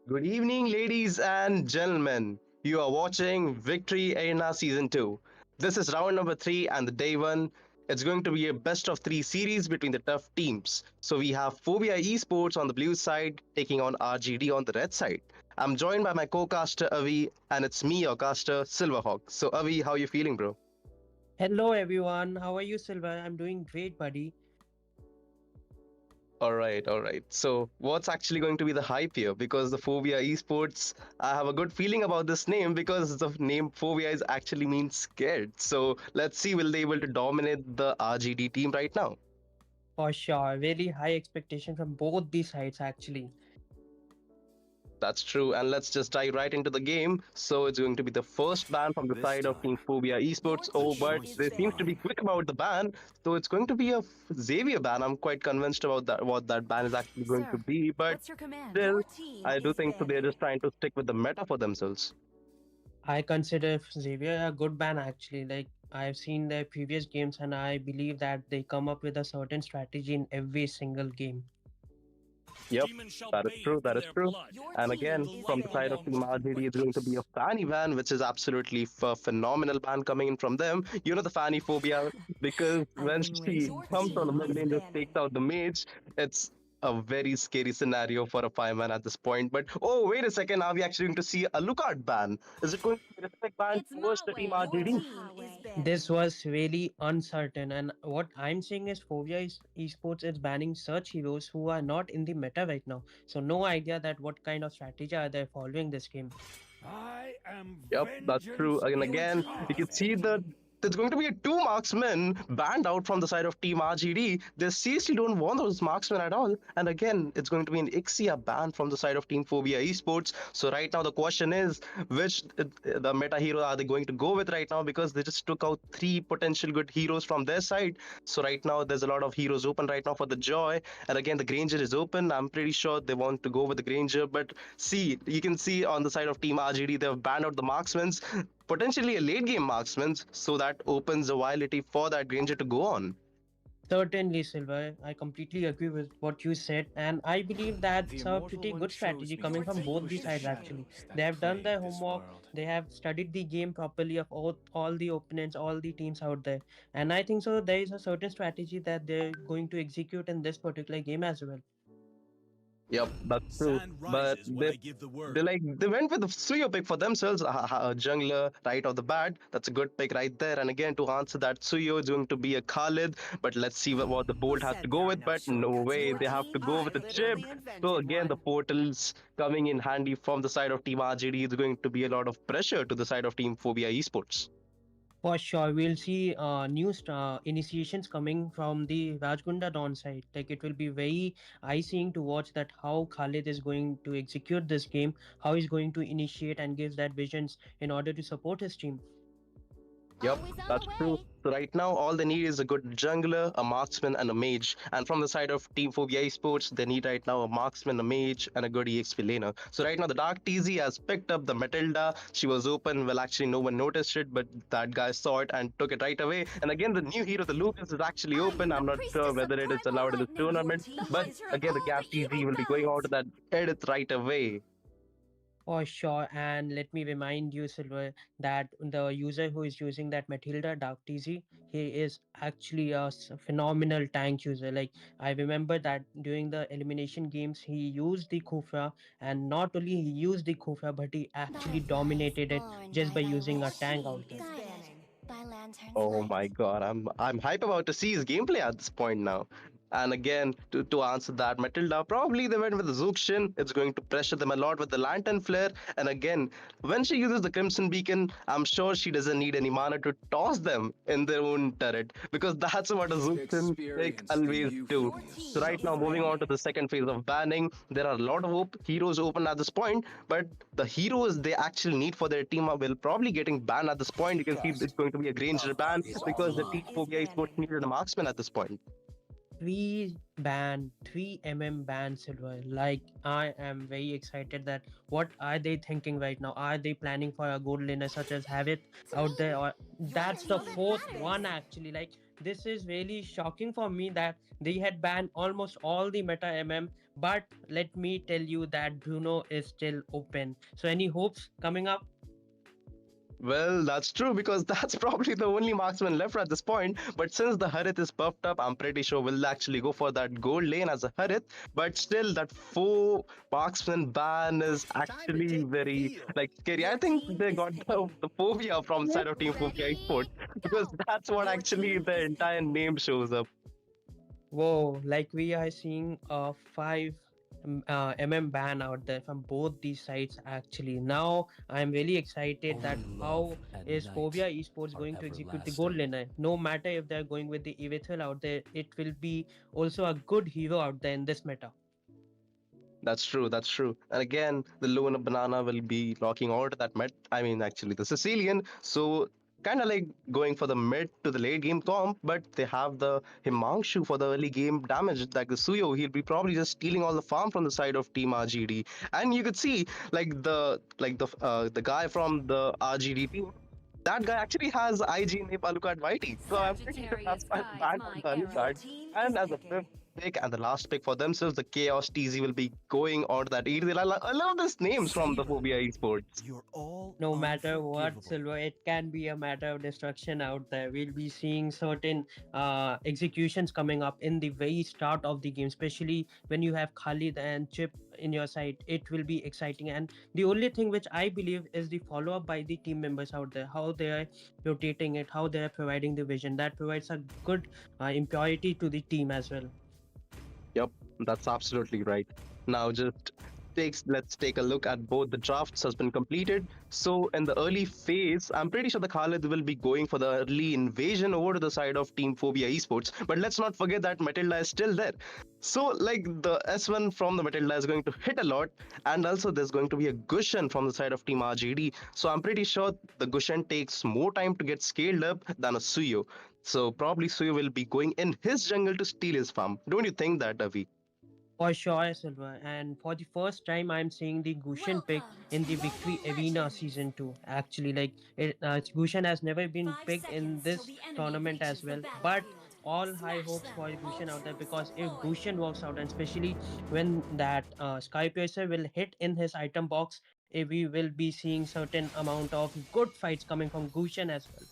Good evening, ladies and gentlemen. You are watching Victory Arena Season 2. This is round number 3 and the day 1. It's going to be a best of 3 series between the tough teams. So we have Phobia Esports on the blue side taking on RGD on the red side. I'm joined by my co-caster Avi and it's me, your caster Silverhawk. So Avi, how you feeling, bro? Hello everyone, how are you, Silver? I'm doing great, buddy. All right. So, what's actually going to be the hype here? Because the Phobia Esports, I have a good feeling about this name because the name Phobia is actually means scared. So, let's see, will they able to dominate the RGD team right now? For sure, very high expectation from both the sides actually. That's true. And let's just dive right into the game. So, it's going to be the first ban from the This side of Team time, Phobia your Esports. Oh, team but is they seems to be banned. quick about the ban. So, it's going to be a Xavier ban. I'm quite convinced about that, what that ban is actually going to Sir, be. But what's your command? still, Your team I do is think so. They're just banning. trying to stick with the meta for themselves. I consider Xavier a good ban actually. Like I've seen their previous games and I believe that they come up with a certain strategy in every single game. Yep, that is true. That is true. Your And team again, is from the side of Team banned. RGD, it's going to be a Fanny ban, which is absolutely phenomenal ban coming in from them. You know the Fanny phobia, because I've when been she waiting Your comes for on the team mid is lane, just takes banning. out the mage. It's a very scary scenario for a 5 man at this point. But oh, wait a second, are we actually going to see a lookout ban? Is it going to be a respect ban It's towards my the Team way. Your RGD? team is This banning. was really uncertain, and what I'm saying is Esports is banning such heroes who are not in the meta right now. So no idea that what kind of strategy are they following this game. I am Yep, that's true. vengeance And Your again, team you is can incarnate. see that banning. there's going to be a two marksmen banned out from the side of Team RGD. They seriously don't want those marksmen at all. And again, it's going to be an Ixia ban from the side of Team Phobia Esports. So right now the question is, which the meta hero are they going to go with right now? Because they just took out three potential good heroes from their side. So right now there's a lot of heroes open right now for the Joy. And again, the Granger is open. I'm pretty sure they want to go with the Granger. But see, you can see on the side of Team RGD, they've banned out the marksmen, potentially a late game marksman, so that opens a viability for that Granger to go on. Certainly, Silver. I completely agree with what you said, and I believe The that's a Immortal pretty One good chose strategy me coming Your to from team both the vanquish the is sides. Actually, shadows banning. they that have done their plague this homework. world. They have studied the game properly of all the opponents, all the teams out there, and I think so. There is a certain strategy that they're going to execute in this particular game as well. Yep, that's true. Sand But rises when I give the word. they went with the Suyo pick for themselves, a jungler right off the bat. That's a good pick right there. And again, to answer that, Suyo is going to be a Khalid. But let's see what the Who bolt has to said go there are with. no But no shortcuts in way, Your they have life? to team go I with a chip. literally So invented again, the one. portals coming in handy from the side of Team RGD is going to be a lot of pressure to the side of Team Phobia Esports. For sure, we'll see new initiations coming from the Rajgunda Dawn side. Like it will be very eye-seeing to watch that how Khalid is going to execute this game, how he's going to initiate and give that visions in order to support his team. Yep, always on the that's true. way. So right now, all they need is a good jungler, a marksman, and a mage. And from the side of Team Phobia Esports, they need right now a marksman, a mage, and a good EXP laner. So right now, the Dark TZ has picked up the Matilda. She was open. Well, actually, no one noticed it, but that guy saw it and took it right away. And again, the new hero, the Lucas, is actually I open. am the I'm not sure priestess whether of it is primal allowed in this lightning. Your tournament. team But is laser of again, the all Gap the TZ evil will be going out to gods. that edit right away. For sure, and let me remind you, Silver, that the user who is using that Matilda Dark TZ, he is actually a phenomenal tank user. Like I remember that during the elimination games, he used the Khufra, and not only he used the Khufra, but he actually dominated it just by using Your a tank team out there. is banning. Oh my god, I'm hype about to see his gameplay at this point now. And again, to answer that, Matilda probably they went with the Zuxian. It's going to pressure them a lot with the Lantern Flare. And again, when she uses the Crimson Beacon, I'm sure she doesn't need any mana to toss them in their own turret because that's what a Zuxian like Experience the always do. Your So euphonious team right now, is moving suffering. on to banning. the second phase of banning, there are a lot of heroes open at this point, but the heroes they actually need for their team will probably getting banned at this point. You can see it's Trust going to be a Granger ban Your because the team Team is Phobia Esports banning. needed a marksman at this point. Three ban, 3 ban Silver. Like I am very excited that what are they thinking right now? Are they planning for a gold laner such as Have it To out there, me, or your that's the team fourth matters. one actually? Like this is really shocking for me that they had banned almost all the meta MM. But let me tell you that Bruno is still open. So, any hopes coming up? Well, that's true because that's probably the only marksman left at this point. But since the Harith is buffed up, I'm pretty sure we'll actually go for that gold lane as a Harith. But still, that four marksman ban is Time to actually take the very field. scary. I Your think team they is got picking. the phobia from the side of Team Phobia Ready? Esports because Go! that's what Your actually team the is entire picking. name shows up. Whoa, like we are seeing a 5 ban out there from both these sides actually. Now I'm really excited that Only love how and is night Phobia Esports are going to execute the goal everlasting. laner. No matter if they're going with the Evithel out there, it will be also a good hero out there in this meta. That's true. That's true. And again, the Luna Banana will be locking all to that mid. I mean, actually, the Sicilian. So kind of like going for the mid to the late game comp, but they have the Himangshu for the early game damage. Like the Suyo, he'll be probably just stealing all the farm from the side of Team RGD. And you could see the guy from the RGD team. That guy actually has IG name Alucard Whitey. So I'm pretty sure that's Sagittarius why they guides banned out my the arrow. Your Alucard. team And is as a fifth picking. pick and the last pick for themselves, the Chaos TZ will be going on to that ETL. I love these names from the Save Phobia them. Esports. You're all No matter what, unforgivable. Silver, it can be a matter of destruction out there. We'll be seeing certain executions coming up in the very start of the game, especially when you have Khalid and Chip in your side. It will be exciting. And the only thing which I believe is the follow up by the team members out there, how they are rotating it, how they are providing the vision. That provides a good impurity to the team as well. Yep, that's absolutely right. Now just takes let's take a look at both the drafts has been completed. So in the early phase, I'm pretty sure the Khalid will be going for the early invasion over to the side of Team Phobia Esports. But let's not forget that Matilda is still there. So like the S1 from the Matilda is going to hit a lot, and also there's going to be a Gushen from the side of Team RGD. So I'm pretty sure the Gushen takes more time to get scaled up than a Suyo. So probably Suyo will be going in his jungle to steal his farm. Don't you think that, Avi? For sure, Silver. And for the first time, I'm seeing the Gushen pick Welcome to in the Victory Mobile Arena Legends! season 2. Actually, Gushen has never been 5 picked in seconds till this the enemy tournament reaches as the well. But battlefield. all high Smash hopes for them! Gushen out there Ultimate because if deployed! Gushen works out, and especially when that Sky Piercer will hit in his item box, we will be seeing certain amount of good fights coming from Gushen as well.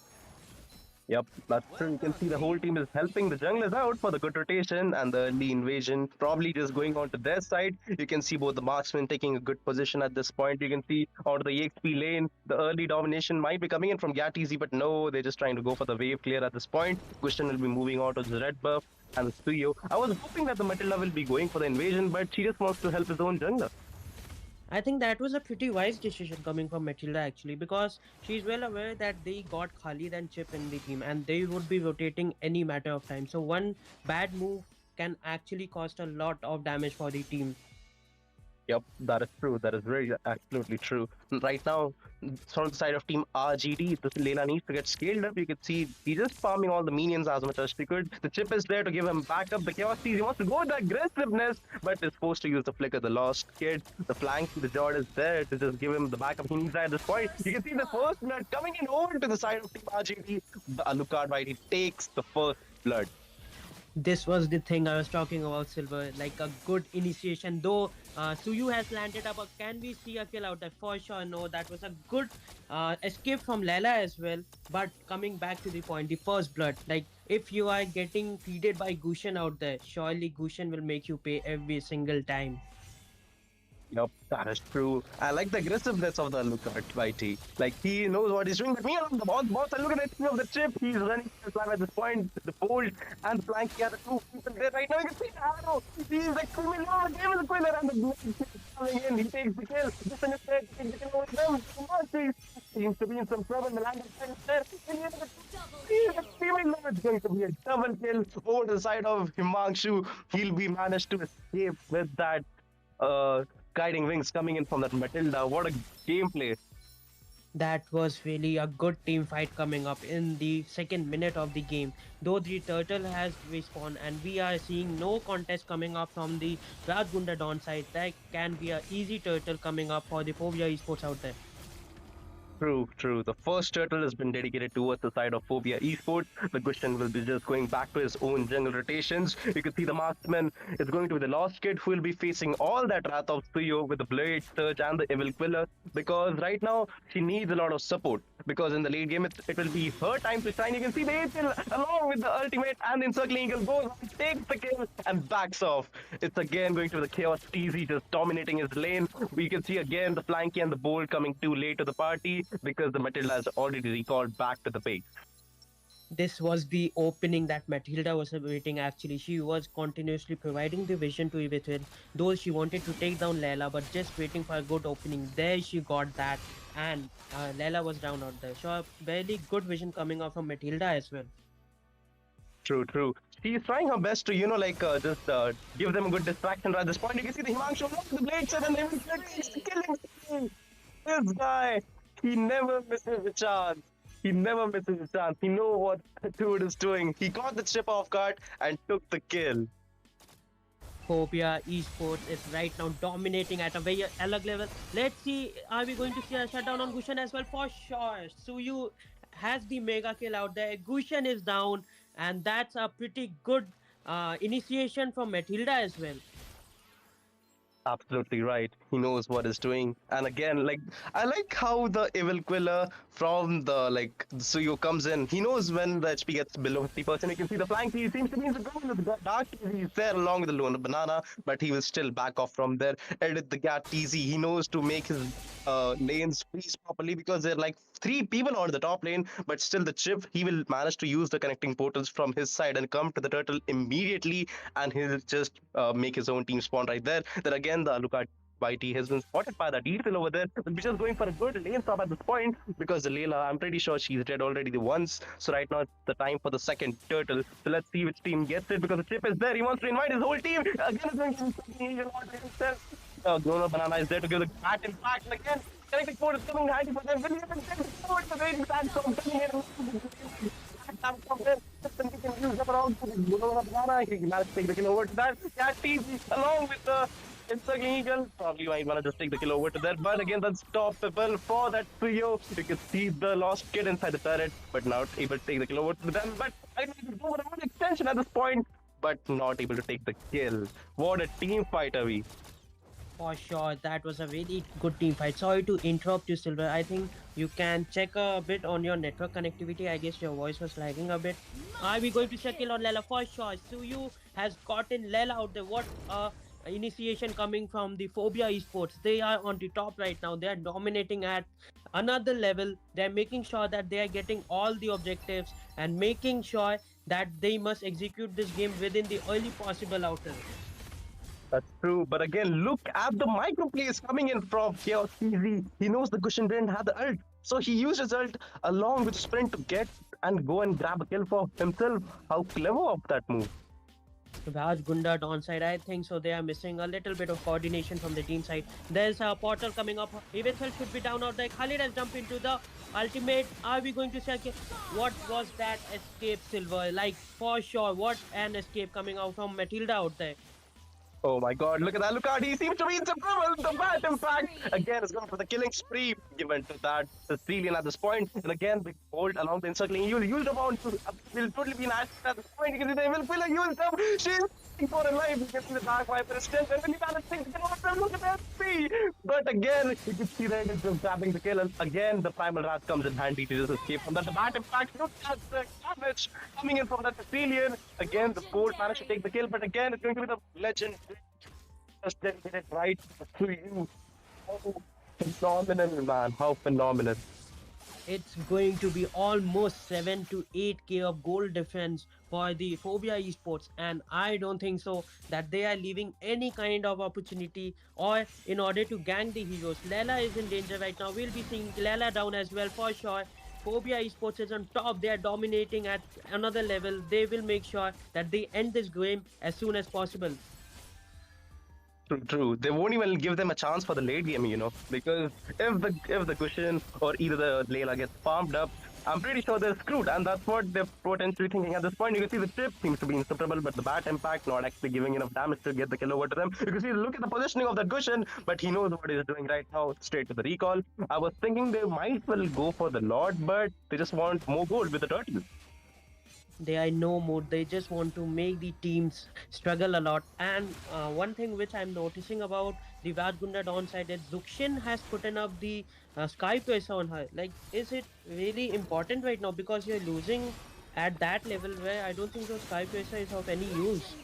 Yep, that's true. Well You can done, see the whole team. team is helping the junglers out for the good rotation and the early invasion. Probably just going on to their side. You can see both the marksmen taking a good position at this point. You can see out of the EXP lane, the early domination might be coming in from Gat but no, they're just trying to go for the wave clear at this point. Question will be moving on to the red buff and the Suyo. I was hoping that the Matilda will be going for the invasion, but she just wants to help his own jungler. I think that was a pretty wise decision coming from Matilda actually because she's well aware that they got Khalid and Chip in the team and they would be rotating any matter of time. So one bad move can actually cost a lot of damage for the team. Yep, that is true. That is very absolutely true. Right now, from the side of Team RGD, this Layla needs to get scaled up. You can see he's just farming all the minions as much as she could. The chip is there to give him backup. The chaos sees he wants to go with the aggressiveness, but is forced to use the flicker. The lost kid, the flank, the Jord is there to just give him the backup he needs at this point. You can First see the blood! first blood coming in over to the side of Team RGD. The Alucard, right? He takes the first blood. This was the thing I was talking about, Silver. Like a good initiation. Though Suyu has landed up, can we see a kill out there? For sure, no. That was a good escape from Lela as well. But coming back to the point, the first blood. Like if you are getting feeded by Gushen out there, surely Gushen will make you pay every single time. Yep, that is true. I like the aggressiveness of the Alucard, Whitey. Like he knows what he's doing. But me along the boss, and look at the of the chip. He's running to the flag at this point. The fold and the flank. He has the two people there right now. You can see the arrow. He's like screaming, "Oh, the game is a winner!" And the blade is coming in. He takes the kill. Just in his head, takes the kill over them. Come on, please. Seems to be in some trouble. The land is there. And he has the Double he's kill! screaming. No, it's going to be a double kill over the side of Himanshu. He'll be managed to escape with that guiding wings coming in from that Matilda. What a gameplay! That was really a good team fight coming up in the second minute of the game. Though the turtle has respawned and we are seeing no contest coming up from the Radgunda Dawn side, that can be a easy turtle coming up for the Povia Esports out there. True, true. The first turtle has been dedicated towards the side of Phobia Esports. The Gushan will be just going back to his own jungle rotations. You can see the marksman is going to be the lost kid who will be facing all that wrath of Suyo with the Blade Surge and the Evil Quiller because right now she needs a lot of support. Because in the late game, it will be her time to shine. You can see the April along with the ultimate and the encircling eagle goes on, takes the kill and backs off. It's again going to be the Chaos TZ just dominating his lane. We can see again the Flanky and the Bolt coming too late to the party because the Matilda has already recalled back to the base. This was the opening that Matilda was awaiting actually. She was continuously providing the vision to Evithil, though she wanted to take down Layla, but just waiting for a good opening. There she got that, and Layla was down out there. So, a very good vision coming out from Matilda as well. True, true. She's trying her best to, just give them a good distraction. At this point, you can see the Himanshu look the blade set and even takes the killing spree. This guy, he never misses a chance. He never misses a chance. He knows what Dude is doing. He got the chip off guard and took the kill. Phobia Esports is right now dominating at a very alug level. Let's see, are we going to see a shutdown on Gushan as well? For sure. Suyu has the mega kill out there. Gushan is down, and that's a pretty good initiation from Matilda as well. Absolutely right. He knows what he's doing. And again, I like how the evil quiller from the Suyo comes in. He knows when the HP gets below 50%. You can see the flank. He seems to be in the goal with the dark. He's there along with the lone banana, but he will still back off from there. Edit the Gat TZ. He knows to make his lanes freeze properly because there are like three people on the top lane, but still the chip, he will manage to use the connecting portals from his side and come to the turtle immediately, and he'll just make his own team spawn right there. Then again, the Alucard YT has been spotted by that Eagle over there. We're just going for a good lane stop at this point because the Layla, I'm pretty sure she's dead already the once. So right now it's the time for the second turtle. So let's see which team gets it because the chip is there. He wants to invite his whole team. Again, it's going to be himself. Grown Banana is there to give the bat impact and again. Connecting port is coming handy for them. Will you even take the port? The rating stand from coming in. From there, system he can use up around Banana. He managed to take the kill over to that. Cat TG along with the encircling eagle. Probably might want to just take the kill over to there. But again, that's stoppable for that trio. You can see the lost kid inside the turret, but not able to take the kill over to them. But I think it's over a extension at this point, but not able to take the kill. What a team fight are we? For sure, that was a very good team fight. Sorry to interrupt you, Silver. I think you can check a bit on your network connectivity. I guess your voice was lagging a bit. Are we going to check in on Lela? For sure. Suyu has gotten Lela out there. What initiation coming from the Phobia Esports. They are on the top right now. They are dominating at another level. They are making sure that they are getting all the objectives and making sure that they must execute this game within the early possible outer. That's true. But again, look at the micro plays coming in from Chaos Easy. He knows the Gushin didn't have the ult. So he used his ult along with sprint to get and go and grab a kill for himself. How clever of that move. Raj Gunda downside, I think so. They are missing a little bit of coordination from the team side. There's a portal coming up. Eventually should be down out there. Khalid has jumped into the ultimate. Are we going to see? What was that escape, Silver? Like, for sure, what an escape coming out from Matilda out there. Oh my god, look at that. Look out. He seems to be in some trouble. The bat impact again is going for the killing spree given to that Sicilian at this point. And again, the hold along the encircling. You'll use the bound to will totally be an asset at this point. You can see the evil pillar used up. She's for a life. You can see the dark viper is still there. When you manage to get over, look at that spree. But again, you can see that it's just grabbing the kill. And again, the primal wrath comes in handy to just escape from that. The bat impact, look at the damage coming in from that Sicilian. Again, the Bolt managed to take the kill, but again, it's going to be the legend just did it right to you. How phenomenal, man. How phenomenal. It's going to be almost 7 to 8k of goal difference for the Phobia Esports, and I don't think so that they are leaving any kind of opportunity or in order to gang the heroes. Lela is in danger right now. We'll be seeing Lela down as well for sure. Phobia Esports is on top. They are dominating at another level. They will make sure that they end this game as soon as possible. True, true. They won't even give them a chance for the late game, because if the cushion or either the Layla gets farmed up, I'm pretty sure they're screwed, and that's what they're potentially thinking at this point. You can see the chip seems to be inseparable, but the bat impact not actually giving enough damage to get the kill over to them. You can see, look at the positioning of that cushion, but he knows what he's doing right now, straight to the recall. I was thinking they might well go for the Lord, but they just want more gold with the turtle. They are in no mood. They just want to make the teams struggle a lot. And one thing which I'm noticing about the Rajgunda downside is Zukshin has put up the Sky Pesa on her. Like, is it really important right now? Because you're losing at that level where I don't think so Sky Pesa is of any use.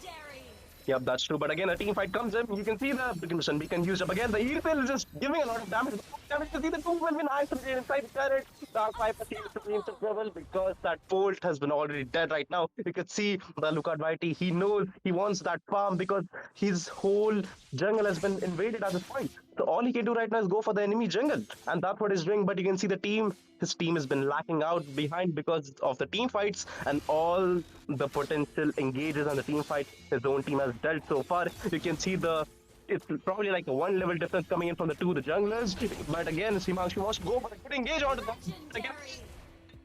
Yep, that's true. But again, a team fight comes in. You can see the condition beacon used up again. The Earfil is just giving a lot of damage. Damage to see the two will be nice and inside the turret. Dark Viper seems to be in some trouble because that bolt has been already dead right now. You can see the Lucard Whitey. He knows he wants that farm because his whole jungle has been invaded at this point. So all he can do right now is go for the enemy jungle. And that's what he's doing. But you can see the team, his team has been lacking out behind because of the team fights and all the potential engages on the team fight his own team has dealt so far. You can see the it's probably like a one level difference coming in from the junglers. But again, Simangshu wants to go for a good engage onto them. Again,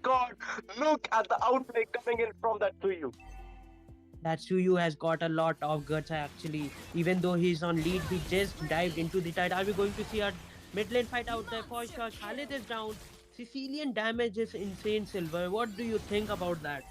God, look at the outplay coming in from that Suyu. That Suyu has got a lot of guts actually. Even though he's on lead, he just dived into the tide. Are we going to see a mid lane fight out there for sure? Khalid is down. Sicilian damage is insane, Silver. What do you think about that?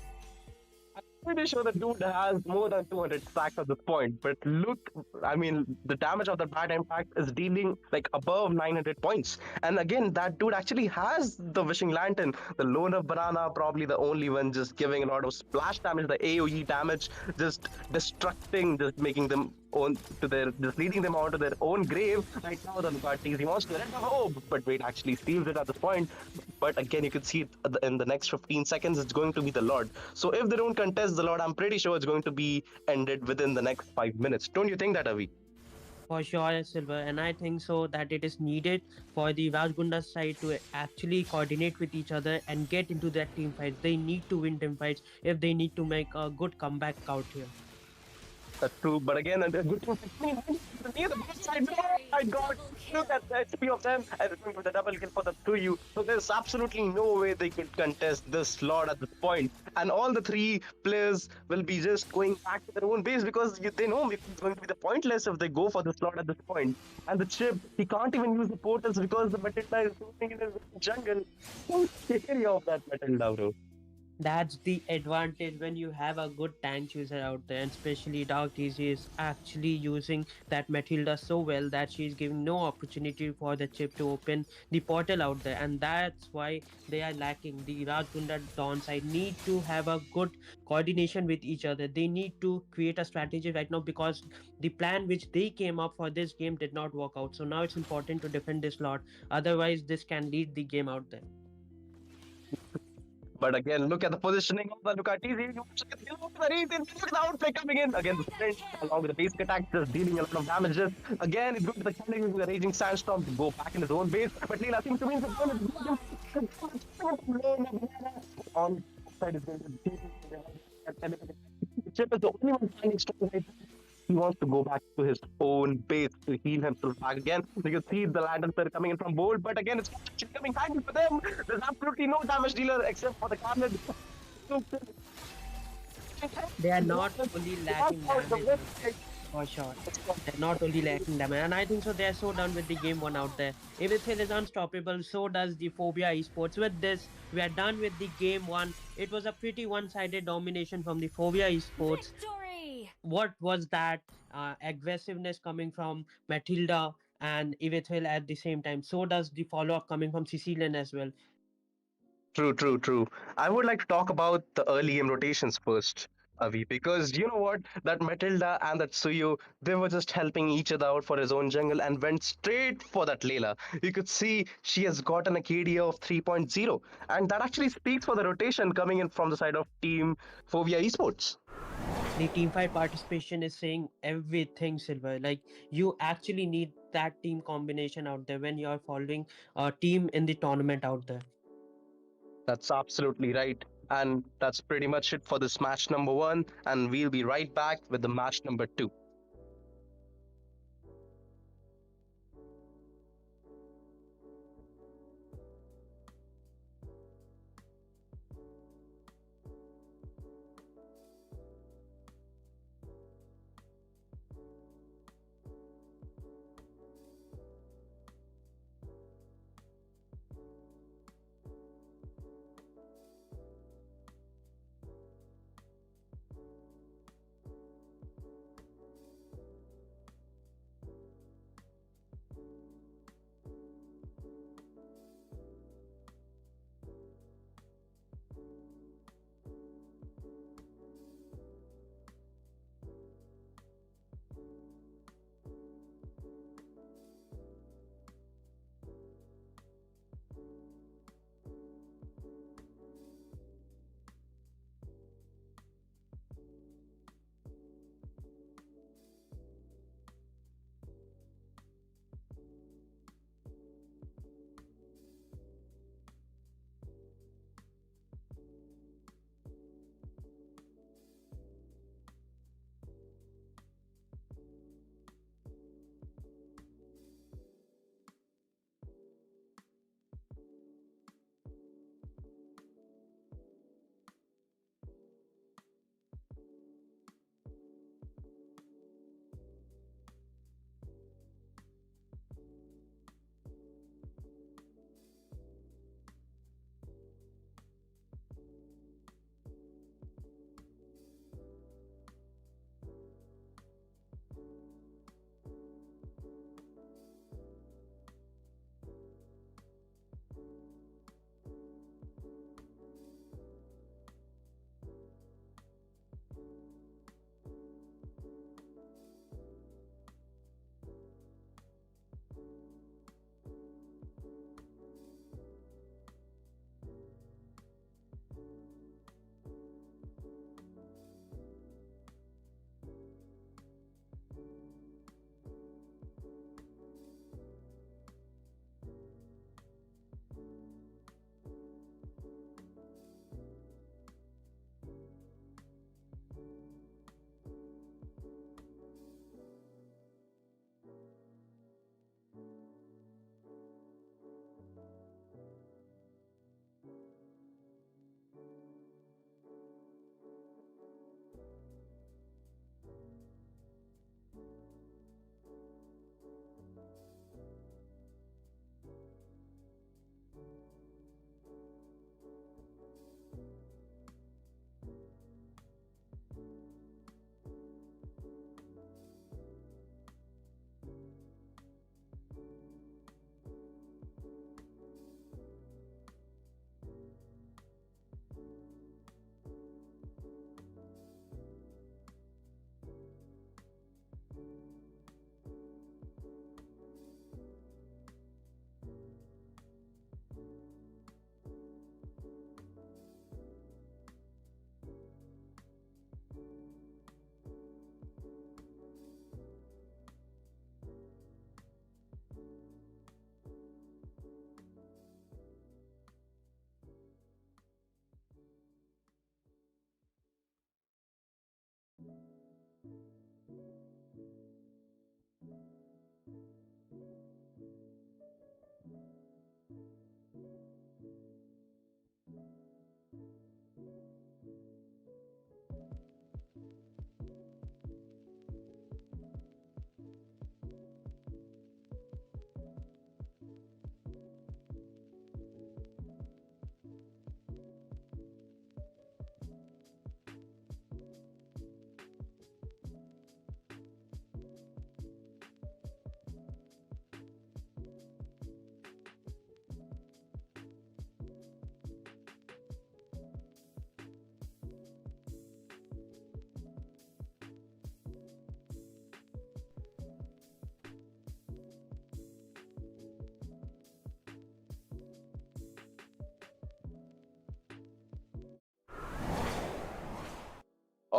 Pretty sure the dude has more than 200 stacks at this point. But look, I mean, the damage of the bad impact is dealing like above 900 points. And again, that dude actually has the Wishing Lantern, the Loner Banana, probably the only one just giving a lot of splash damage, the AoE damage, just destructing, just making them own to their, just leading them on to their own grave. Right now, the Lugartes, he wants to let the hope, but wait, actually steals it at this point. But again, you can see it in the next 15 seconds, it's going to be the Lord. So if they don't contest the Lord, I'm pretty sure it's going to be ended within the next 5 minutes. Don't you think that, Avi? For sure, Silver. And I think so that it is needed for the Rajgunda side to actually coordinate with each other and get into that team fights. They need to win team fights if they need to make a good comeback out here. That's true. But again, a good thing near the backside. Oh my god! Look at the HP of them. And it's going for the double kill for the 2U. So there's absolutely no way they could contest this Lord at this point. And all the three players will be just going back to their own base because they know it's going to be the pointless if they go for this Lord at this point. And the chip, he can't even use the portals because the Matilda is moving in the jungle. So scary of that Matilda, bro. That's the advantage when you have a good tank user out there, and especially Dark DZ is actually using that Matilda so well that she's giving no opportunity for the chip to open the portal out there, and that's why they are lacking. The Rajgunda Dawn side need to have a good coordination with each other. They need to create a strategy right now because the plan which they came up for this game did not work out. So now it's important to defend this lot, otherwise, this can lead the game out there. But again, look at the positioning of the Lucatisi. Look at the reason. Look at the outplay coming in. Again, the sprint along with the basic attack just dealing a lot of damages. Again, it's going to the challenge with the raging sandstorm to go back in his own base. But Leela seems to be in the zone. On side is going to Chip is the only one standing strong right now. He wants to go back to his own base to heal himself back again. You can see the lanterns are coming in from bold, but again, it's actually coming handy for them. There's absolutely no damage dealer except for the Carnage. They are not only lacking damage for sure. They're not only lacking damage, and I think so. They're so done with the game one out there. Everything is unstoppable. So does the Phobia Esports. With this, we are done with the game one. It was a pretty one-sided domination from the Phobia Esports. What was that aggressiveness coming from Matilda and Ivethil at the same time? So does the follow-up coming from Sicilian as well. True, true, true. I would like to talk about the early game rotations first, Avi, because you know what? That Matilda and that Suyu, they were just helping each other out for his own jungle and went straight for that Layla. You could see she has gotten a KDA of 3.0, and that actually speaks for the rotation coming in from the side of Team Fovia Esports. The team fight participation is saying everything, Silver. Like, you actually need that team combination out there when you're following a team in the tournament out there. That's absolutely right. And that's pretty much it for this match number one. And we'll be right back with the match number two.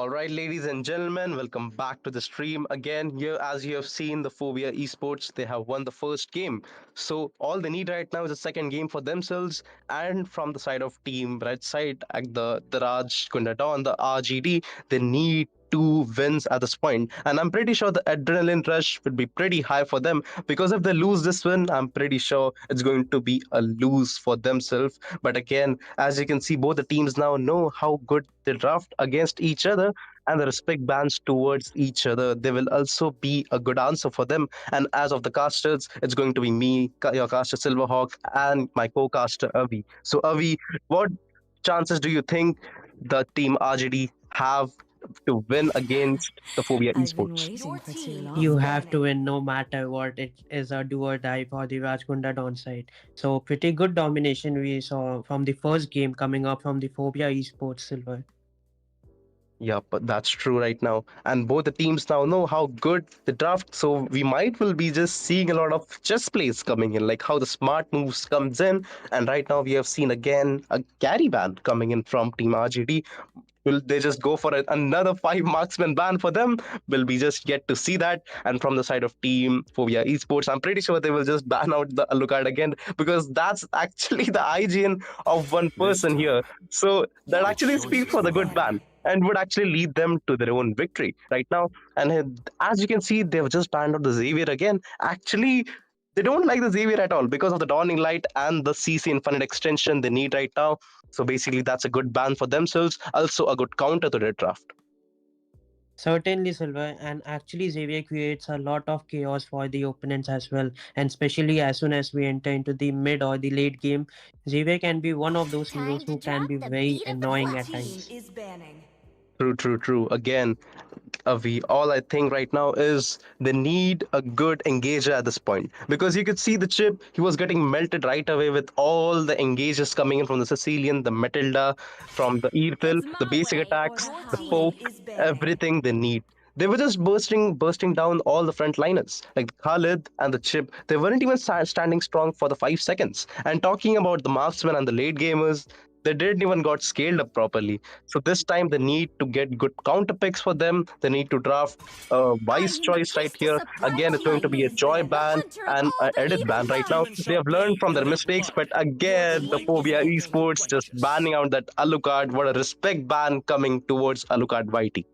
All right, ladies and gentlemen, welcome back to the stream again. Here, as you have seen, the Phobia Esports they have won the first game. So all they need right now is a second game for themselves. And from the side of team right side, at the Raj Kundadon, the RGD, they need two wins at this point. And I'm pretty sure the adrenaline rush would be pretty high for them because if they lose this win, I'm pretty sure it's going to be a lose for themselves. But again, as you can see, both the teams now know how good they draft against each other and the respect bands towards each other. They will also be a good answer for them. And as of the casters, it's going to be me, your caster Silverhawk, and my co-caster Avi. So Avi, what chances do you think the team RGD have to win against the Phobia I've been Esports? waiting for too You long. have to win no matter what. It is a do or die for the Rajkunda Dawn side. So pretty good domination we saw from the first game coming up from the Phobia Esports Silver. Yeah, but that's true right now. And both the teams now know how good the draft. So we might will be just seeing a lot of chess plays coming in, like how the smart moves comes in. And right now we have seen again a carry ban coming in from Team RGD. Will they just go for another five marksman ban for them? Will we just get to see that? And from the side of Team Phobia Esports, I'm pretty sure they will just ban out the Alucard again because that's actually the IGN of one This person here. time, So that your actually choice speaks is for the good mine. ban and would actually lead them to their own victory right now. And as you can see, they've just banned out the Xavier again. Actually, they don't like the Xavier at all because of the Dawning Light and the CC Infinite extension they need right now. So basically, that's a good ban for themselves, also a good counter to their draft. Certainly, Silver, and actually Xavier creates a lot of chaos for the opponents as well. And especially as soon as we enter into the mid or the late game, Xavier can be one of those heroes Time to who can drop be the very beat of the annoying clock. at Team times. is banning. True, true, true. Again, Avi, all I think right now is they need a good engager at this point because you could see the chip, he was getting melted right away with all the engagers coming in from the Sicilian, the Matilda, from the Earthil, It's the my basic way or attacks, the the highway. poke, Team is banning. everything they need. They were just bursting down all the front liners. Like Khalid and the chip, they weren't even standing strong for the 5 seconds. And talking about the marksmen and the late gamers, they didn't even got scaled up properly. So this time they need to get good counter picks for them. They need to draft a I wise am the choice right priestess here. of Again, purple it's going to light. be a Is joy banned. The ban hunter of and all an the edit evil ban right now. ones. They have learned from their mistakes, but Your again, the team is Phobia ending. Esports just banning out that Alucard. What a respect ban coming towards Alucard Whitey.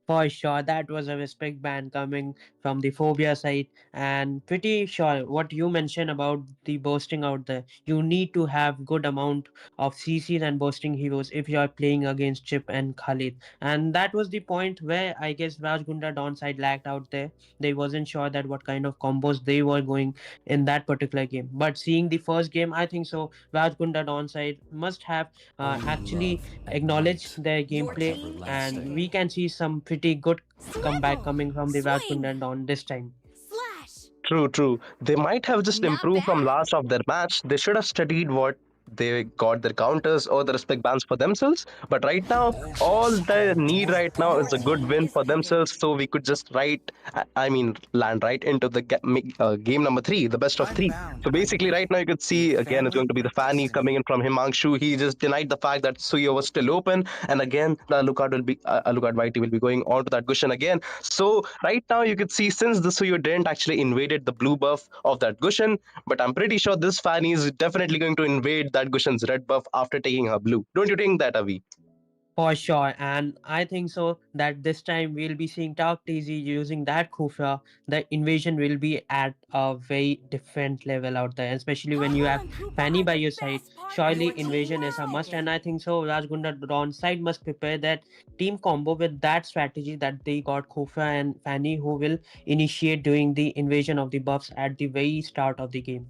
For sure, that was a respect ban coming from the phobia side, and pretty sure what you mentioned about the bursting out there. You need to have good amount of CCs and bursting heroes if you are playing against Chip and Khalid, and that was the point where I guess Rajgunda Dawn side lagged out there. They wasn't sure that what kind of combos they were going in that particular game. But seeing the first game, I think so. Rajgunda Dawn side must have Only actually love at acknowledge night their Your is gameplay, team is and everlasting. we ending. can see some pretty good comeback Swivel. coming from the Swing. Rajkundal Dawn this time. Slash. True, true. They might have just Not improved from bad. last of their match. They should have studied what they got their counters or the respect bans for themselves. But right now, all they need right now Your is a good team win is for ending. themselves. So we could just land right into the game number three, the best of I'm three. bound So by basically, right might, now you could be see it again it's going family to be or the Fanny coming destiny. in from Himanshu. He just denied the fact that Suyo was still open, and again the Alucard Whitey will be going on to that cushion again. So right now you could see since the Suyo didn't actually invaded the blue buff of that Gushen, but I'm pretty sure this Fanny is definitely going to invade that Gushen's red buff after taking her blue. Don't you think that, Avi? For sure, and I think so that this time we'll be seeing Talk TZ using that Khufra. The invasion will be at a very different level out there, especially when you Humble have and Koopa Fanny are by the your side. best partners. Surely Your team invasion is is a must, and ending. I think so Rajgunda Dawn side must prepare that team combo with that strategy that they got Khufra and Fanny who will initiate doing the invasion of the buffs at the very start of the game.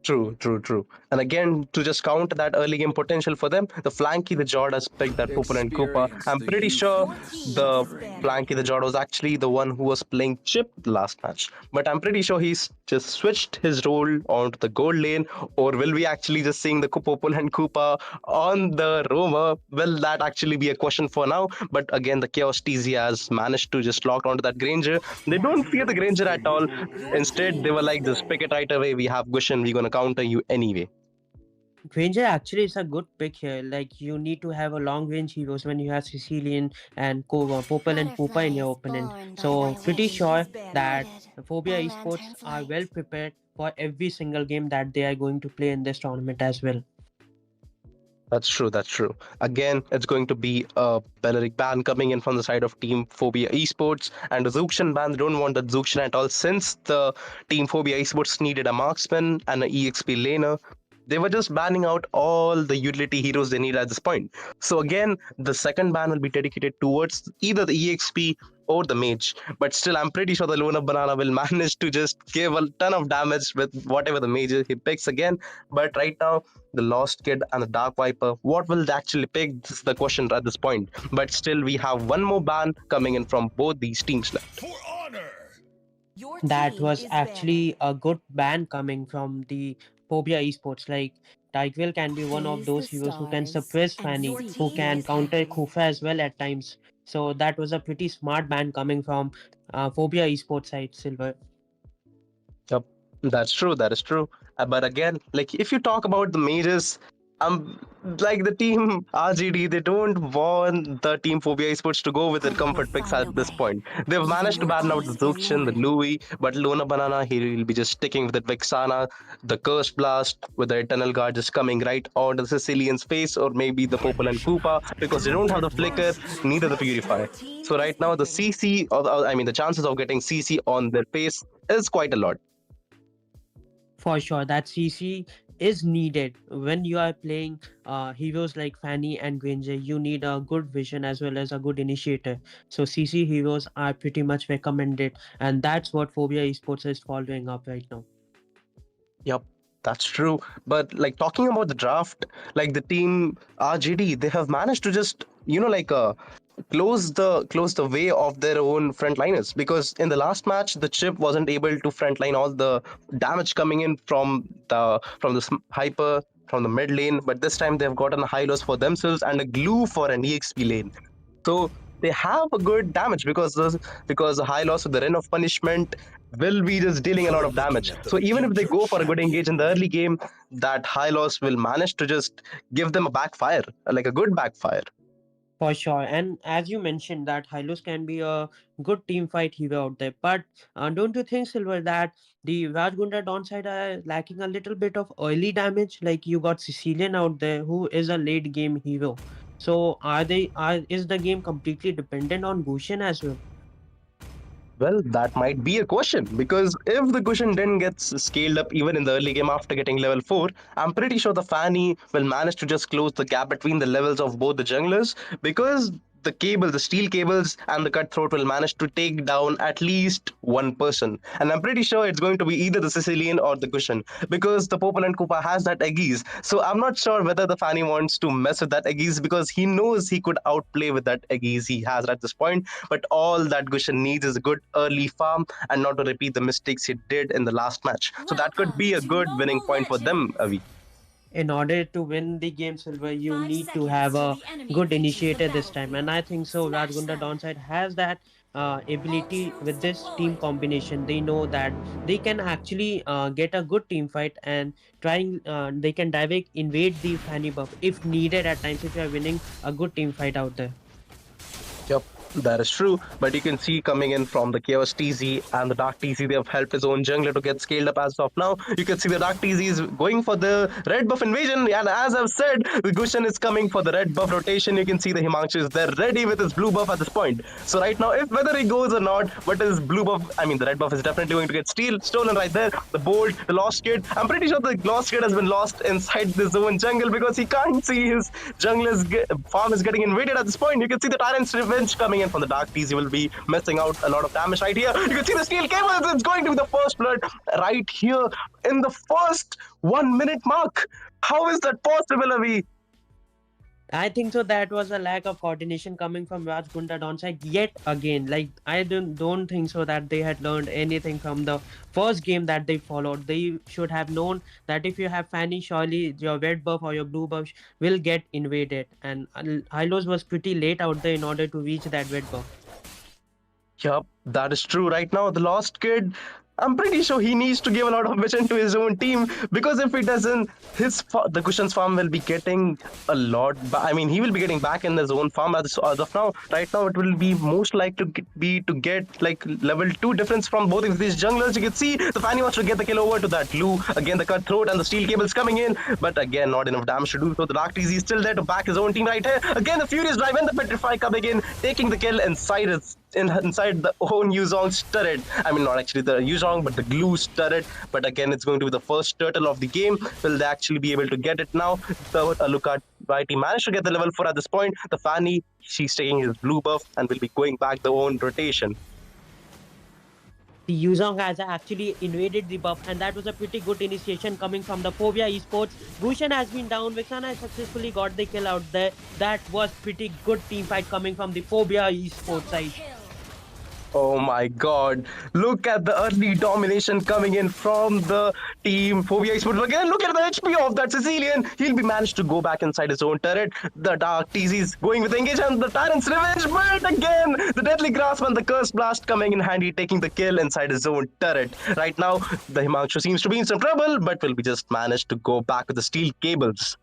True, true, true. And again, to just counter that early game potential for them, the Flanky the Jord has picked that Popul and Koopa. Experience I'm the pretty sure Your team youthfulness of the is spring. banning. Flanky the Jord was actually the one who was playing Chip last match. But I'm pretty sure he's just switched his role onto the gold lane. Or will we actually just seeing the Popul and Koopa on the roamer? Will that actually be a question for now? But again, the Chaos TZ has managed to just lock onto that Granger. They don't fear the Granger at all. Your Instead, they team were is like, just pick banning. it right away. We have Gushen. We're going to counter you anyway. Granger actually is a good pick here. Like you need to have a long range heroes when you have Sicilian and Popel and Koopa in your Butterflies opponent. born by So my pretty wish. sure that Noted. Phobia My Esports lantern's are well light. prepared for every single game that they are going to play in this tournament as well. That's true. That's true. Again, it's going to be a Belleric ban coming in from the side of Team Phobia Esports and the Zuxian ban. They don't want the Zuxian at all since the Team Phobia Esports needed a marksman and an EXP laner. They were just banning out all the utility heroes they need at this point. So again, the second ban will be dedicated towards either the EXP or the mage. But still, I'm pretty sure the Luna Banana will manage to just give a ton of damage with whatever the mage he picks again. But right now, the Lost Kid and the Dark Viper, what will they actually pick? This is the question at this point. But still, we have one more ban coming in from both these teams left. For honor! That was actually a good ban coming from the Phobia Esports. Like Tyquil can be one of Gaze the those heroes who can stars suppress and Fanny, see who who can is counter happy. Kufa as well at times. So that was a pretty smart ban coming from Phobia Esports side, Silver. Yep, that's true. That is true. But again, like if you talk about the majors, like the team RGD, they don't want the team Phobia Esports to go with their Hope will comfort picks find a at this way. point. They've Even managed to when ban out the odds feel Zuxian, the mortal. Louis, but Luna Banana, he will be just sticking with it. Vexana, the Curse Blast with the Eternal Guard just coming right on the Sicilian's face, or maybe the Popol and Koopa, because they don't have the Flicker, neither the Purify. So right now, the CC, I mean, the chances of getting CC on their face is quite a lot. For sure, that CC is needed when you are playing heroes like Fanny and Granger. You need a good vision as well as a good initiator. So CC heroes are pretty much recommended, and that's what Phobia Esports is following up right now. Yep, that's true. But like talking about the draft, like the team RGD, they have managed to just close the way of their own frontliners because in the last match the chip wasn't able to frontline all the damage coming in from the hyper from the mid lane, but this time they've gotten a high loss for themselves and a glue for an EXP lane. So they have a good damage because the high loss of the Ren of Punishment will be just dealing a lot You're of looking damage. at the So even if they future go for a good engage in the champion. early game, that high loss will manage to just give them a backfire, like a good backfire. For sure. And as you mentioned, that Hylos can be a good team fight hero out there. But don't you think, Silver, that the Rajgunda downside are lacking a little bit of early damage? Like you got Sicilian out there who is a late game hero. So is the game completely dependent on Gushin as well? Well, that might be a question because if the cushion then gets scaled up even in the early game after getting level 4, I'm pretty sure the Fanny will manage to just close the gap between the levels of both the junglers because the steel cables, and the cutthroat will manage to take down at least one person. And I'm pretty sure it's going to be either the Sicilian or the cushion because the Popel and Koopa has that Aegis. So I'm not sure whether the Fanny wants to mess with that Aegis because he knows he could outplay with that Aegis he has at this point. But all that Gushan needs is a good early farm and not to repeat the mistakes he did in the last match. So that could Welcome be a to good winning Mobile point for them, Legends! Avi. In order to win the game, Silver, you 5 need to have seconds till a the enemy good reaches the initiator this time. And I battlefield. think so. Smash Rajgunda them! Downside has that All ability troops with this team deployed! combination. They know that they can actually get a good team fight and they can direct invade the Fanny buff if needed at times if you are winning a good team fight out there. Yep, that is true. But you can see coming in from the Chaos TZ and the Dark TZ, they have helped his own jungler to get scaled up as of now. You can see the Dark TZ is going for the red buff invasion. And as I've said, the Gushan is coming for the red buff rotation. You can see the Himanshu is there ready with his blue buff at this point. So right now, if whether he goes or not, but his blue buff, I mean, the red buff is definitely going to get stolen right there. The bolt, the lost kid. I'm pretty sure the lost kid has been lost inside the zone jungle because he can't see his farm is getting invaded at this point. You can see the Tyrant's Revenge coming in from the Dark Tease. He will be messing out a lot of damage right here. You can see the steel cables. It's going to be the first blood right here in the first 1 minute mark. How is that possible, Avi? I think so. That was a lack of coordination coming from Raj Gunda downside yet again. Like I don't think so that they had learned anything from the first game that they followed. They should have known that if you have Fanny, surely your red buff or your blue buff will get invaded. And Hylos was pretty late out there in order to reach that red buff. Yup, that is true. Right now, the Lost Kid. I'm pretty sure he needs to give a lot of vision to his own team because if he doesn't, the Cushion's farm will be getting a lot. I mean, he will be getting back in his own farm as of now. Right now, it will be most likely to get like level two difference from both of these junglers. You can see the Fanny wants to get the kill over to that Lou. Again, the cutthroat and the steel cables coming in, but again, not enough damage to do so. The Dark TZ is still there to back his own team right here. Again, the Furious Drive and the Petrify coming in, taking the kill inside the own Yuzong's turret. I mean, not actually the Yuzong, but the Glue's turret. But again, it's going to be the first turtle of the game. Will they actually be able to get it now? So, look at right, he managed to get the level 4 at this point. The Fanny, she's taking his blue buff and will be going back the own rotation. The Yuzong has actually invaded the buff, and that was a pretty good initiation coming from the Phobia Esports. Gushan has been down. Vixana has successfully got the kill out there. That was pretty good team fight coming from the Phobia Esports side. Oh my god. Look at the early domination coming in from the team Phobia Esports. Again, look at the HP of that Sicilian. He'll be managed to go back inside his own turret. The Dark TZ is going with engage and the Tyrant's Revenge. But again, the Deadly Grasp and the Curse Blast coming in handy, taking the kill inside his own turret. Right now, the Himanshu seems to be in some trouble, but will be just managed to go back with the steel cables.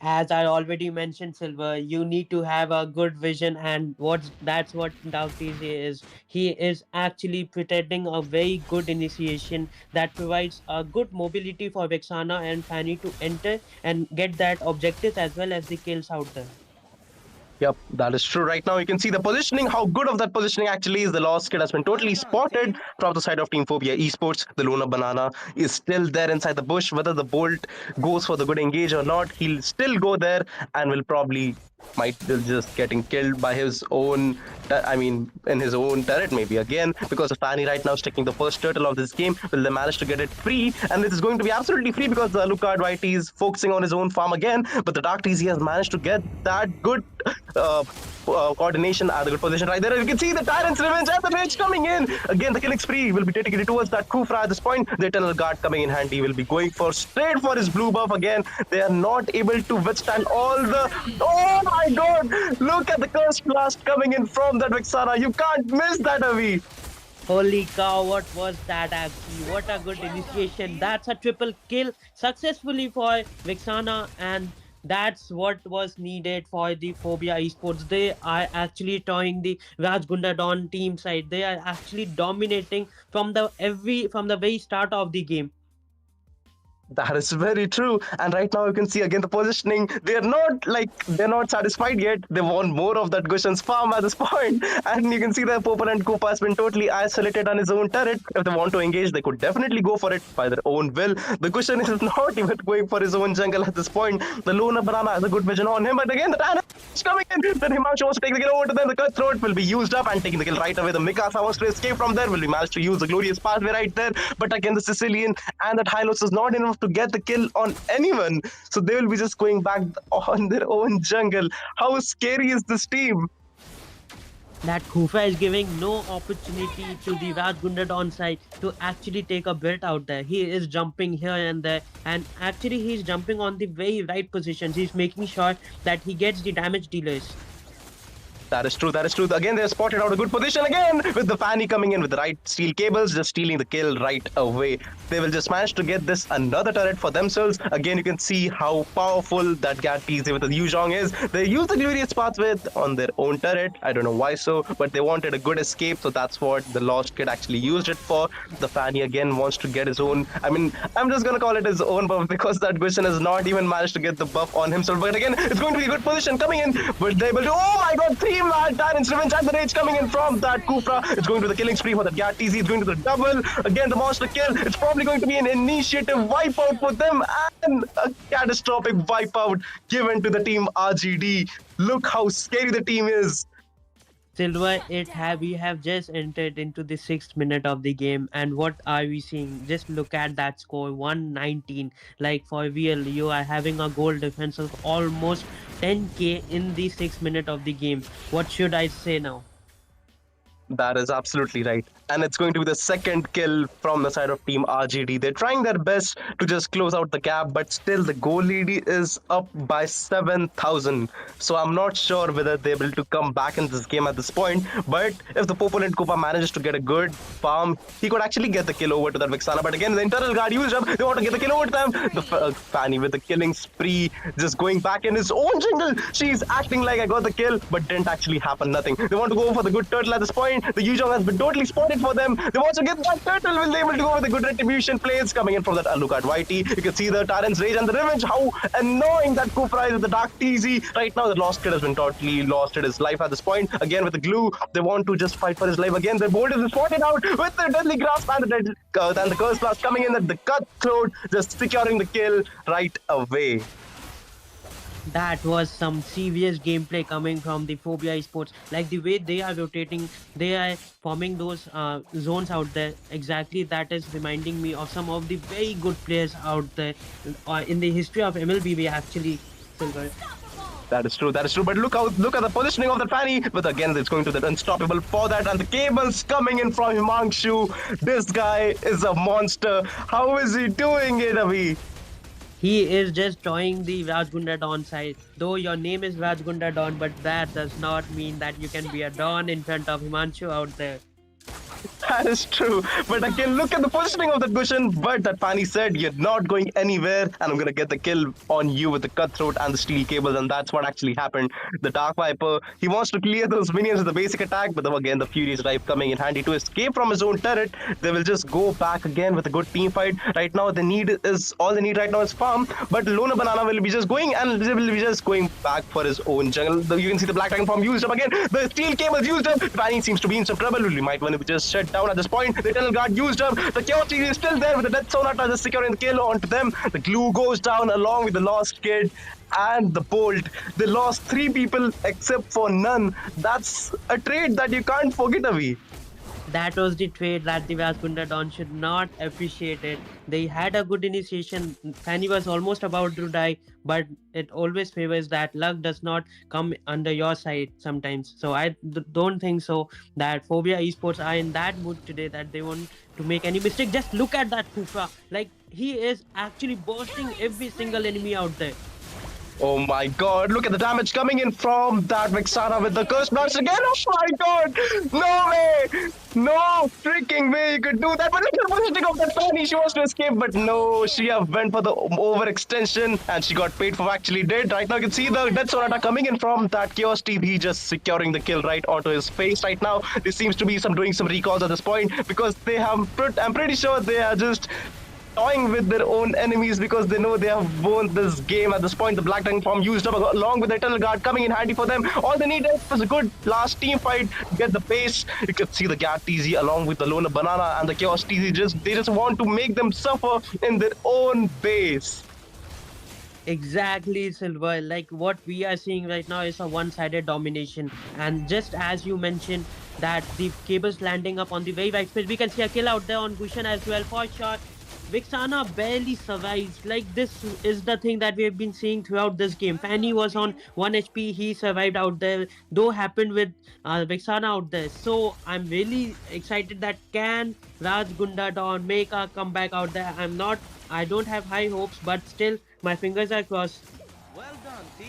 As I already mentioned, Silver, you need to have a good vision, and that's what Dautize is. He is actually pretending a very good initiation that provides a good mobility for Vexana and Fanny to enter and get that objectives as well as the kills out there. Yep, that is true. Right now, you can see the positioning, how good of that positioning actually is. The Lost Kid has been totally spotted from the side of Team Phobia Esports. The Luna Banana is still there inside the bush. Whether the Bolt goes for the good engage or not, he'll still go there and will probably might be just getting killed by his own, I mean, in his own turret maybe again, because the Fanny right now is taking the first turtle of this game. Will they manage to get it free? And this is going to be absolutely free because the Alucard YT is focusing on his own farm again, but the Dark TZ has managed to get that good uh, coordination at a good position right there. You can see the Tyrant's Revenge and the Rage coming in. Again, the killing spree will be dedicated towards that Kufra at this point. The Eternal Guard coming in handy will be going for straight for his blue buff again. They are not able to withstand all the... Oh my god! Look at the Curse Blast coming in from that Vixana. You can't miss that, Avi. Holy cow, what was that actually? What a good initiation. That's a triple kill successfully for Vixana, and that's what was needed for the Phobia Esports. They are actually toying the Rajgunda Dawn team side. They are actually dominating from the very start of the game. That is very true. And right now you can see again the positioning. They're not satisfied yet. They want more of that Gushan's farm at this point. And you can see the opponent Koopa has been totally isolated on his own turret. If they want to engage, they could definitely go for it by their own will. The Gushan is not even going for his own jungle at this point. The Luna Banana has a good vision on him, but again the Tana is coming in. Then Himanshu wants to take the kill over to them. The cutthroat will be used up and taking the kill right away. The Mikasa wants to escape from there. Will be managed to use the glorious pathway right there. But again the Sicilian and that Hylos is not enough to get the kill on anyone. So they will be just going back on their own jungle. How scary is this team? That Kufa is giving no opportunity to the Rajgunda Dawn side to actually take a bit out there. He is jumping here and there, and actually he's jumping on the very right positions. He's making sure that he gets the damage dealers. That is true. That is true. Again, they spotted out a good position again with the Fanny coming in with the right steel cables, just stealing the kill right away. They will just manage to get this another turret for themselves. Again, you can see how powerful that Gat TZ with the Yuzhong is. They use the glorious pathway on their own turret. I don't know why so, but they wanted a good escape, so that's what the Lost Kid actually used it for. The Fanny again wants to get his own. I mean, I'm just gonna call it his own buff because that Gushan has not even managed to get the buff on himself. But again, it's going to be a good position coming in. But they're able to. Oh my god, three Tyrant's Revenge and the Rage coming in from that Kufra. It's going to the killing spree for the Gat TZ. It's going to the double. Again, the monster kill. It's probably going to be an initiative wipeout for them and a catastrophic wipeout given to the team RGD. Look how scary the team is. Silver, we have just entered into the 6th minute of the game, and what are we seeing? Just look at that score, 119. Like for real, you are having a goal difference of almost 10k in the 6th minute of the game. What should I say now? That is absolutely right. and it's going to be the second kill from the side of Team RGD. They're trying their best to just close out the gap, but still the goal lead is up by 7,000. So I'm not sure whether they're able to come back in this game at this point. But if the opponent Kupa manages to get a good farm, he could actually get the kill over to that Vixana. But again, the internal guard used up. They want to get the kill over to them. The Fanny with the killing spree, just going back in his own jungle. She's acting like I got the kill, but didn't actually happen. Nothing. They want to go for the good turtle at this point. The Yuzhong has been totally spotted for them. They want to get that turtle. Will they able to go with the good retribution plays coming in from that Alucard YT? You can see the Tyrant's rage and the revenge. How annoying that Kufra is with the Dark TZ. Right now, the Lost Kid has been totally lost his life at this point. Again, with the glue, they want to just fight for his life again. The bolt is spotted out with the deadly grasp and the curse blast coming in at the cutthroat, just securing the kill right away. That was some serious gameplay coming from the Phobia Esports. Like the way they are rotating, they are forming those zones out there. Exactly, that is reminding me of some of the very good players out there in the history of MLBB. Actually, Silver. That is true. That is true. But look at the positioning of the Fanny. But again, it's going to the unstoppable for that, and the cables coming in from Himanshu. This guy is a monster. How is he doing it, Avi? He is just drawing the Rajgunda Dawn side. Though your name is Rajgunda Dawn, but that does not mean that you can be a Dawn in front of Himanshu out there. That is true. But again, look at the positioning of that cushion. But that Fanny said, you're not going anywhere, and I'm going to get the kill on you with the cutthroat and the steel cables. And that's what actually happened. The Dark Viper, he wants to clear those minions with the basic attack, but then again, the Furious Drive coming in handy to escape from his own turret. They will just go back again with a good team fight. Right now, all they need right now is farm. But Lona Banana will be just going, and they will be just going back for his own jungle. You can see the Black Dragon farm used up again. The steel cables used up. Fanny seems to be in some trouble. We might want to just shut down at this point. The Eternal Guard used up. The Chaos TZ is still there with the Death Sonata just securing the kill onto them. The glue goes down along with the Lost Kid and the Bolt. They lost 3 people except for none. That's a trade that you can't forget, Avi. That was the trade that the Rajgunda Dawn should not appreciate it. They had a good initiation. Fanny was almost about to die, but it always favors that luck does not come under your side sometimes. So I don't think so that Phobia Esports are in that mood today that they want to make any mistake. Just look at that Kufra. Like, he is actually bursting every single enemy out there. Oh my god, look at the damage coming in from that Vixana with the curse blast again. Oh my god, no way, no freaking way you could do that. But look at the positioning of that Fanny. She wants to escape, but no, she have went for the overextension and she got paid for actually did. Right now you can see the Death Sonata coming in from that Chaos TV, just securing the kill right onto his face right now. There seems to be doing some recalls at this point because they have, I'm pretty sure they are just toying with their own enemies because they know they have won this game at this point. The Black Dragon form used up along with the Eternal Guard coming in handy for them. All they need is a good last team fight to get the pace. You can see the Gat TZ along with the Lona Banana and the Chaos TZ. They just want to make them suffer in their own base. Exactly, Silver. Like what we are seeing right now is a one-sided domination. And just as you mentioned that the cables landing up on the very right space, we can see a kill out there on Gushan as well for sure. Vixana barely survives. Like, this is the thing that we have been seeing throughout this game. Fanny was on 1 HP, he survived out there, though happened with Vixana out there. So I'm really excited that can Raj Gunda Dawn make a comeback out there. I don't have high hopes, but still my fingers are crossed.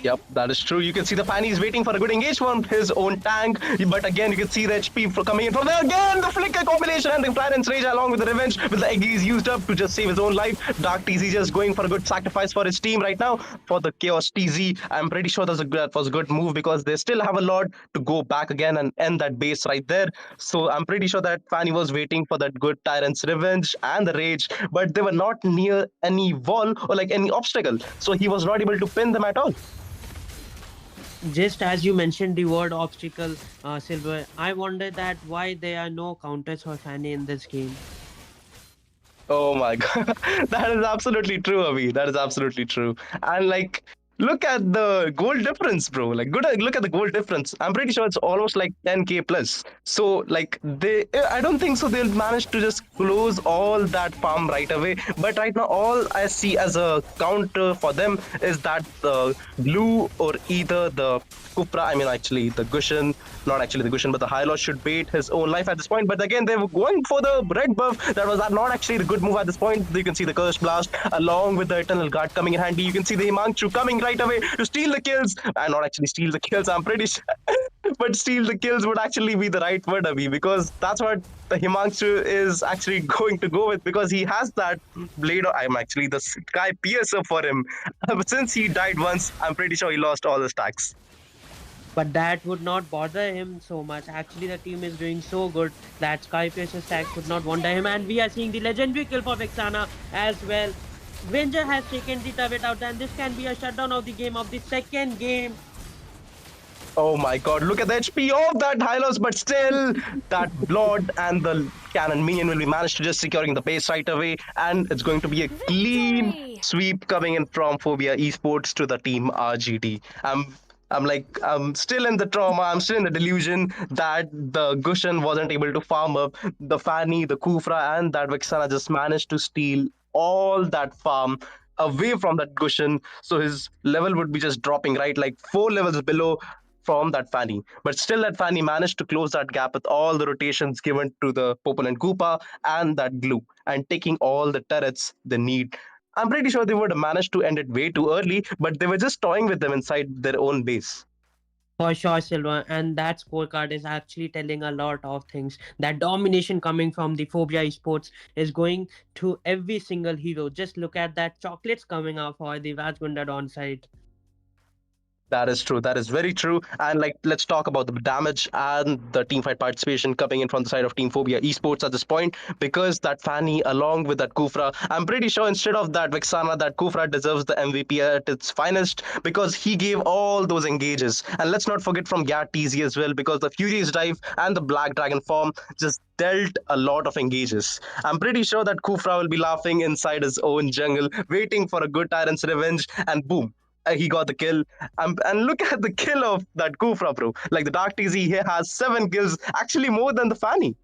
Yep, that is true. You can see the Fanny is waiting for a good engage from his own tank. But again, you can see the HP coming in from there. Again, the flicker combination and the Tyrant's Rage along with the Revenge with the Eggies used up to just save his own life. Dark TZ just going for a good sacrifice for his team right now for the Chaos TZ. I'm pretty sure that was a good move because they still have a lot to go back again and end that base right there. So I'm pretty sure that Fanny was waiting for that good Tyrant's Revenge and the Rage, but they were not near any wall or like any obstacle. So he was not able to pin them at all. Just as you mentioned the word obstacle, Silver, I wonder that why there are no counters for Fanny in this game. Oh my god, that is absolutely true, Avi. That is absolutely true. And like, look at the goal difference, bro. Like, good. Look at the goal difference. I'm pretty sure it's almost like 10k plus. So like I don't think so. They'll manage to just close all that farm right away. But right now, all I see as a counter for them is that the blue or either the Kupra. I mean, actually, the Gushan not actually the Gushan, but the High Lost should bait his own life at this point. But again, they were going for the red buff. That was not actually the good move at this point. You can see the Cursed Blast along with the Eternal Guard coming in handy. You can see the Himanshu coming right away to steal the kills. And not actually steal the kills, I'm pretty sure. But steal the kills would actually be the right word, Abhi, because that's what the Himanshu is actually going to go with because he has that blade. I'm actually the Sky Piercer for him. But since he died once, I'm pretty sure he lost all his stacks. But that would not bother him so much. Actually, the team is doing so good that Skyface's stacks would not wonder him. And we are seeing the legendary kill for Vexana as well. Venger has taken the turret out, and this can be a shutdown of the game of the second game. Oh my god, look at the HP of that Hylos, but still, that Blood and the cannon minion will be managed to just securing the base right away, and it's going to be a clean Victory! sweep coming in from Phobia Esports to the team RGT. I'm still in the trauma, I'm still in the delusion that the Gushan wasn't able to farm up the Fanny, the Kufra, and that Vexana just managed to steal all that farm away from that Gushan, so his level would be just dropping right like 4 levels below from that Fanny. But still, that Fanny managed to close that gap with all the rotations given to the Popol and Koopa and that glue and taking all the turrets they need. I'm pretty sure they would have managed to end it way too early, but they were just toying with them inside their own base. For sure, Silva, and that scorecard is actually telling a lot of things. That domination coming from the Phobia Esports is going to every single hero. Just look at that chocolates coming out for the Vajgunda Dawn side. That is true. That is very true. And like, let's talk about the damage and the team fight participation coming in from the side of Team Phobia Esports at this point, because that Fanny, along with that Kufra, I'm pretty sure instead of that Vexana, that Kufra deserves the MVP at its finest because he gave all those engages. And let's not forget from Gat TZ as well, because the Furious Dive and the Black Dragon form just dealt a lot of engages. I'm pretty sure that Kufra will be laughing inside his own jungle, waiting for a good tyrant's revenge, and boom, he got the kill. And look at the kill of that Kufra, bro. Like the Dark TZ, he has 7 kills, actually more than the Fanny.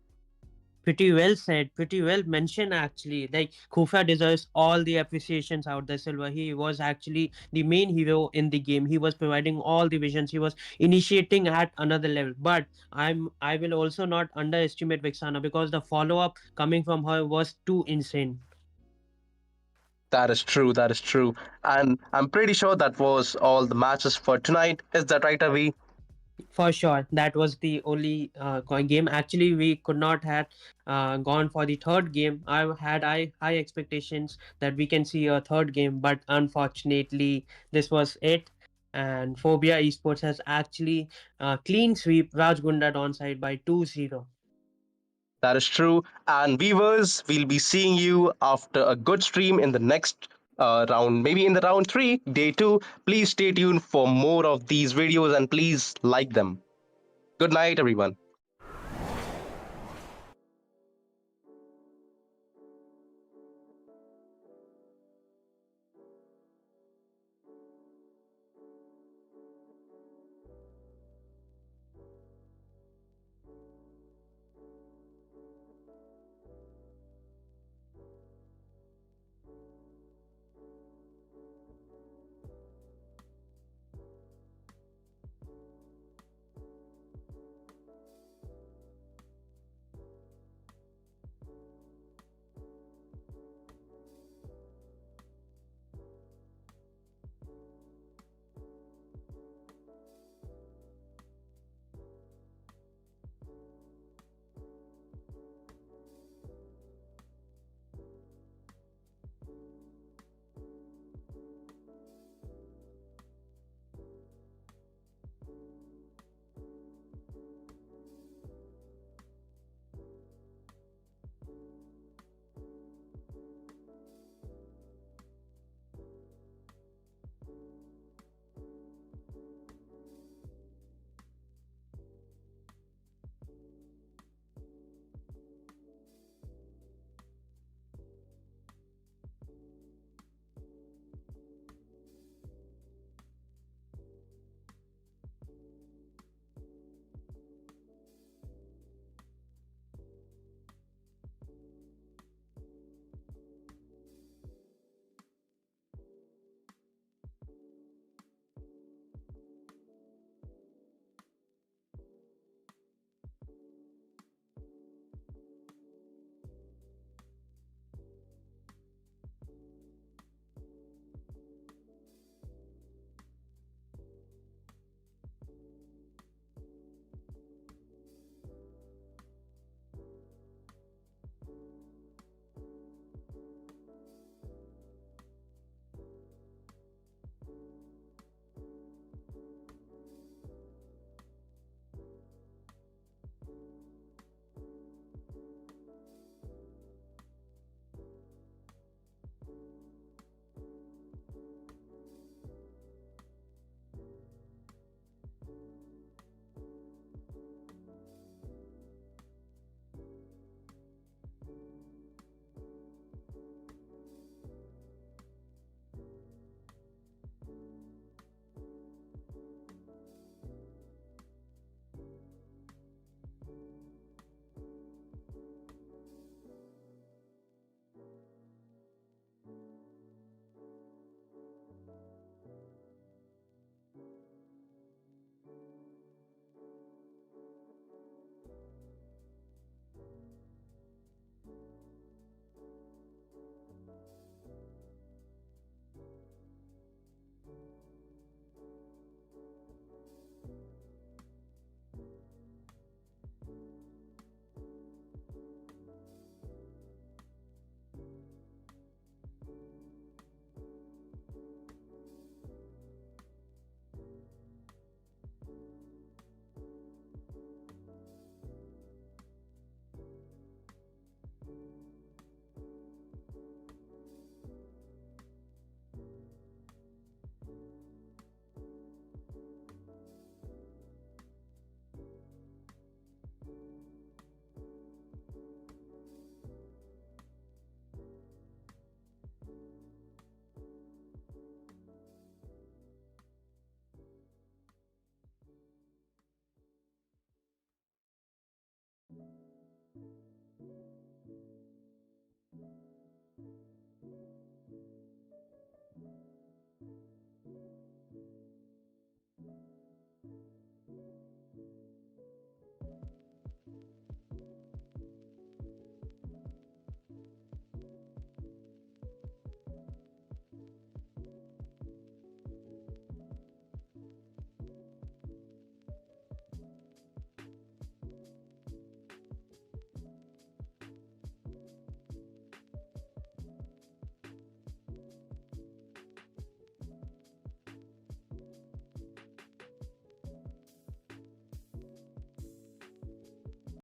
Pretty well said, pretty well mentioned actually. Like Kufa deserves all the appreciations out there, Silva. He was actually the main hero in the game. He was providing all the visions. He was initiating at another level. But I will also not underestimate Vexana because the follow-up coming from her was too insane. That is true. That is true. And I'm pretty sure that was all the matches for tonight. Is that right, Avi? For sure, that was the only game. Actually, we could not have gone for the third game. I had high expectations that we can see a third game, but unfortunately, this was it. And Phobia Esports has actually clean sweep Rajgunda downside by 2-0. That is true. And viewers, we'll be seeing you after a good stream in the next round, maybe in the round 3, day 2. Please stay tuned for more of these videos and please like them. Good night, everyone.